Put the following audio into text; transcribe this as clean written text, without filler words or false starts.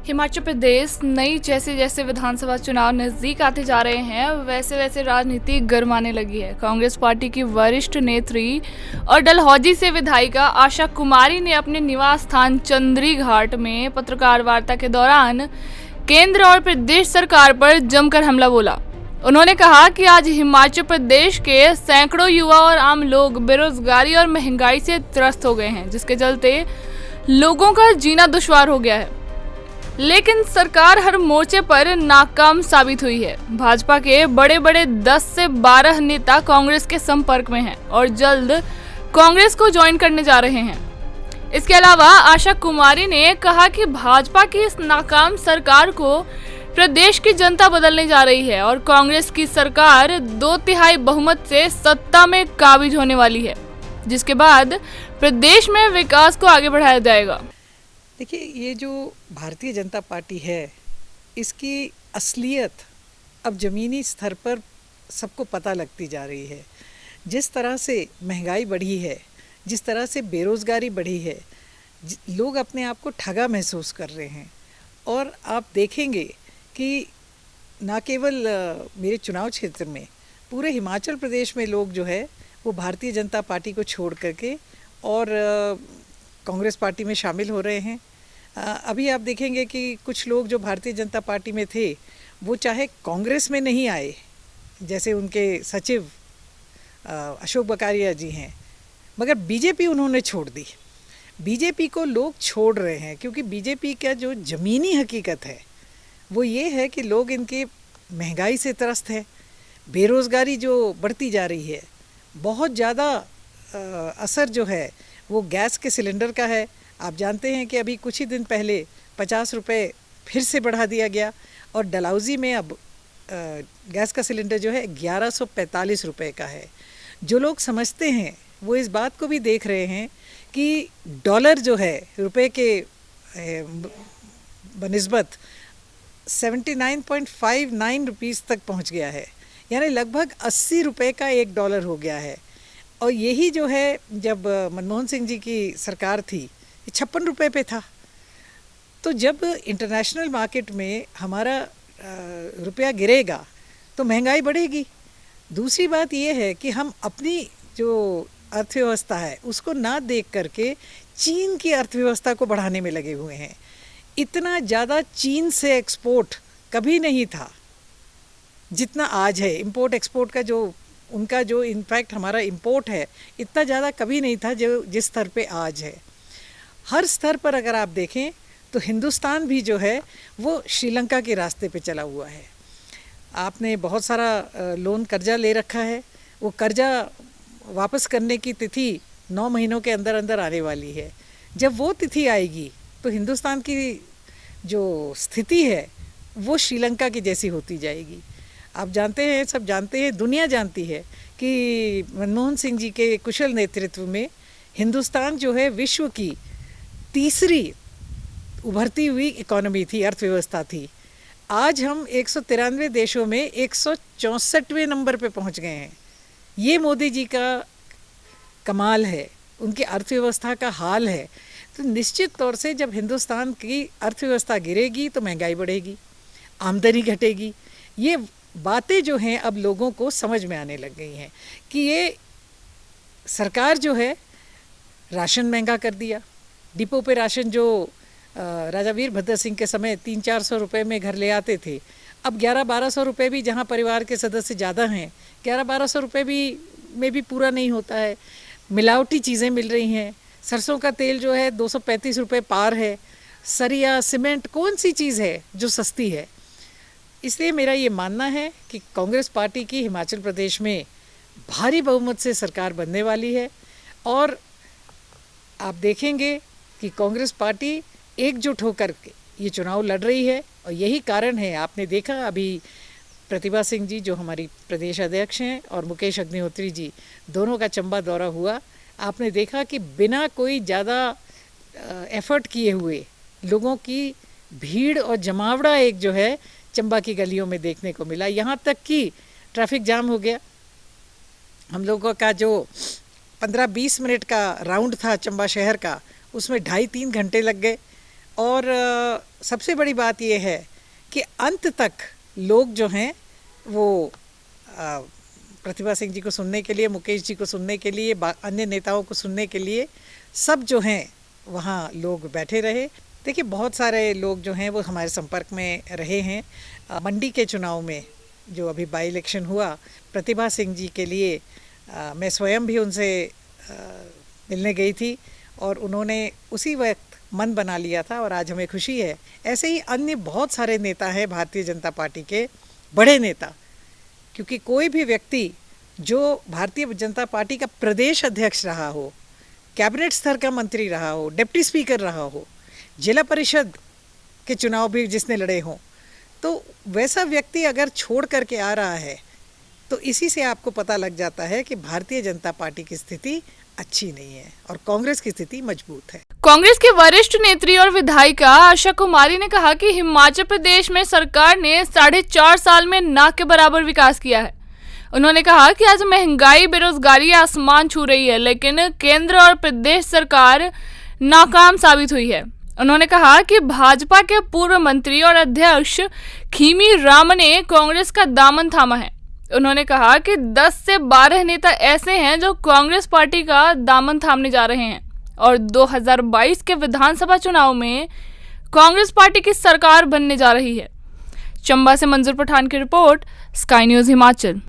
हिमाचल प्रदेश नई जैसे जैसे विधानसभा चुनाव नज़दीक आते जा रहे हैं वैसे वैसे राजनीति गर्माने लगी है। कांग्रेस पार्टी की वरिष्ठ नेत्री और डलहौजी से विधायिका आशा कुमारी ने अपने निवास स्थान चंद्री घाट में पत्रकार वार्ता के दौरान केंद्र और प्रदेश सरकार पर जमकर हमला बोला। उन्होंने कहा कि आज हिमाचल प्रदेश के सैकड़ों युवा और आम लोग बेरोजगारी और महंगाई से त्रस्त हो गए हैं, जिसके चलते लोगों का जीना दुश्वार हो गया है। लेकिन सरकार हर मोर्चे पर नाकाम साबित हुई है। भाजपा के बड़े बड़े 10 से 12 नेता कांग्रेस के संपर्क में हैं और जल्द कांग्रेस को ज्वाइन करने जा रहे हैं। इसके अलावा आशा कुमारी ने कहा कि भाजपा की इस नाकाम सरकार को प्रदेश की जनता बदलने जा रही है और कांग्रेस की सरकार 2/3 बहुमत से सत्ता में काबिज होने वाली है, जिसके बाद प्रदेश में विकास को आगे बढ़ाया जाएगा। देखिए, ये जो भारतीय जनता पार्टी है, इसकी असलियत अब ज़मीनी स्तर पर सबको पता लगती जा रही है। जिस तरह से महंगाई बढ़ी है, जिस तरह से बेरोज़गारी बढ़ी है, लोग अपने आप को ठगा महसूस कर रहे हैं। और आप देखेंगे कि ना केवल मेरे चुनाव क्षेत्र में, पूरे हिमाचल प्रदेश में लोग जो है वो भारतीय जनता पार्टी को छोड़ करके और कांग्रेस पार्टी में शामिल हो रहे हैं। अभी आप देखेंगे कि कुछ लोग जो भारतीय जनता पार्टी में थे वो चाहे कांग्रेस में नहीं आए, जैसे उनके सचिव अशोक बकारिया जी हैं, मगर बीजेपी उन्होंने छोड़ दी। बीजेपी को लोग छोड़ रहे हैं क्योंकि बीजेपी का जो ज़मीनी हकीकत है वो ये है कि लोग इनके महंगाई से त्रस्त है, बेरोज़गारी जो बढ़ती जा रही है, बहुत ज़्यादा असर जो है वो गैस के सिलेंडर का है। आप जानते हैं कि अभी कुछ ही दिन पहले 50 रुपये फिर से बढ़ा दिया गया और डलहौजी में अब गैस का सिलेंडर जो है 1145 रुपये का है। जो लोग समझते हैं वो इस बात को भी देख रहे हैं कि डॉलर जो है रुपए के बनिस्बत 79.59 रुपीज़ तक पहुंच गया है, यानी लगभग 80 रुपये का $1 हो गया है। और यही जो है जब मनमोहन सिंह जी की सरकार थी 56 रुपये पे था। तो जब इंटरनेशनल मार्केट में हमारा रुपया गिरेगा तो महंगाई बढ़ेगी। दूसरी बात ये है कि हम अपनी जो अर्थव्यवस्था है उसको ना देख करके चीन की अर्थव्यवस्था को बढ़ाने में लगे हुए हैं। इतना ज़्यादा चीन से एक्सपोर्ट कभी नहीं था जितना आज है। इंपोर्ट एक्सपोर्ट का जो उनका जो इनफैक्ट हमारा इंपोर्ट है इतना ज़्यादा कभी नहीं था जो जिस स्तर पे आज है। हर स्तर पर अगर आप देखें तो हिंदुस्तान भी जो है वो श्रीलंका के रास्ते पे चला हुआ है। आपने बहुत सारा लोन कर्जा ले रखा है, वो कर्जा वापस करने की तिथि 9 महीनों के अंदर अंदर आने वाली है। जब वो तिथि आएगी तो हिंदुस्तान की जो स्थिति है वो श्रीलंका की जैसी होती जाएगी। आप जानते हैं, सब जानते हैं, दुनिया जानती है कि मनमोहन सिंह जी के कुशल नेतृत्व में हिंदुस्तान जो है विश्व की तीसरी उभरती हुई इकोनॉमी थी, अर्थव्यवस्था थी। आज हम 193 देशों में 164वें नंबर पे पहुंच गए हैं। ये मोदी जी का कमाल है, उनकी अर्थव्यवस्था का हाल है। तो निश्चित तौर से जब हिंदुस्तान की अर्थव्यवस्था गिरेगी तो महंगाई बढ़ेगी, आमदनी घटेगी। ये बातें जो हैं अब लोगों को समझ में आने लग गई हैं कि ये सरकार जो है राशन महंगा कर दिया। डिपो पे राशन जो राजा वीरभद्र सिंह के समय 300-400 रुपये में घर ले आते थे, अब 1100-1200 रुपये भी, जहाँ परिवार के सदस्य ज़्यादा हैं, 1100-1200 रुपये में भी पूरा नहीं होता है। मिलावटी चीज़ें मिल रही हैं। सरसों का तेल जो है 235 रुपये पार है। सरिया, सीमेंट, कौन सी चीज़ है जो सस्ती है? इसलिए मेरा ये मानना है कि कांग्रेस पार्टी की हिमाचल प्रदेश में भारी बहुमत से सरकार बनने वाली है और आप देखेंगे कि कांग्रेस पार्टी एकजुट होकर के ये चुनाव लड़ रही है। और यही कारण है, आपने देखा अभी प्रतिभा सिंह जी जो हमारी प्रदेश अध्यक्ष हैं और मुकेश अग्निहोत्री जी, दोनों का चंबा दौरा हुआ। आपने देखा कि बिना कोई ज़्यादा एफर्ट किए हुए लोगों की भीड़ और जमावड़ा एक जो है चंबा की गलियों में देखने को मिला। यहाँ तक कि ट्रैफिक जाम हो गया। हम लोगों का जो 15-20 मिनट का राउंड था चंबा शहर का, उसमें 2.5-3 घंटे लग गए। और सबसे बड़ी बात ये है कि अंत तक लोग जो हैं वो प्रतिभा सिंह जी को सुनने के लिए, मुकेश जी को सुनने के लिए, अन्य नेताओं को सुनने के लिए सब जो हैं वहाँ लोग बैठे रहे। देखिए बहुत सारे लोग जो हैं वो हमारे संपर्क में रहे हैं। मंडी के चुनाव में जो अभी बाई इलेक्शन हुआ, प्रतिभा सिंह जी के लिए मैं स्वयं भी उनसे मिलने गई थी और उन्होंने उसी वक्त मन बना लिया था और आज हमें खुशी है। ऐसे ही अन्य बहुत सारे नेता हैं भारतीय जनता पार्टी के, बड़े नेता, क्योंकि कोई भी व्यक्ति जो भारतीय जनता पार्टी का प्रदेश अध्यक्ष रहा हो, कैबिनेट स्तर का मंत्री रहा हो, डिप्टी स्पीकर रहा हो, जिला परिषद के चुनाव भी जिसने लड़े हों, तो वैसा व्यक्ति अगर छोड़ करके आ रहा है तो इसी से आपको पता लग जाता है कि भारतीय जनता पार्टी की स्थिति अच्छी नहीं है और कांग्रेस की स्थिति मजबूत है। कांग्रेस की वरिष्ठ नेत्री और विधायिका आशा कुमारी ने कहा कि हिमाचल प्रदेश में सरकार ने 4.5 साल में ना के बराबर विकास किया है। उन्होंने कहा कि आज महंगाई, बेरोजगारी आसमान छू रही है, लेकिन केंद्र और प्रदेश सरकार नाकाम साबित हुई है। उन्होंने कहा कि भाजपा के पूर्व मंत्री और अध्यक्ष खीमी राम ने कांग्रेस का दामन थामा है। उन्होंने कहा कि 10 से 12 नेता ऐसे हैं जो कांग्रेस पार्टी का दामन थामने जा रहे हैं और 2022 के विधानसभा चुनाव में कांग्रेस पार्टी की सरकार बनने जा रही है। चंबा से मंजूर पठान की रिपोर्ट, स्काई न्यूज़ हिमाचल।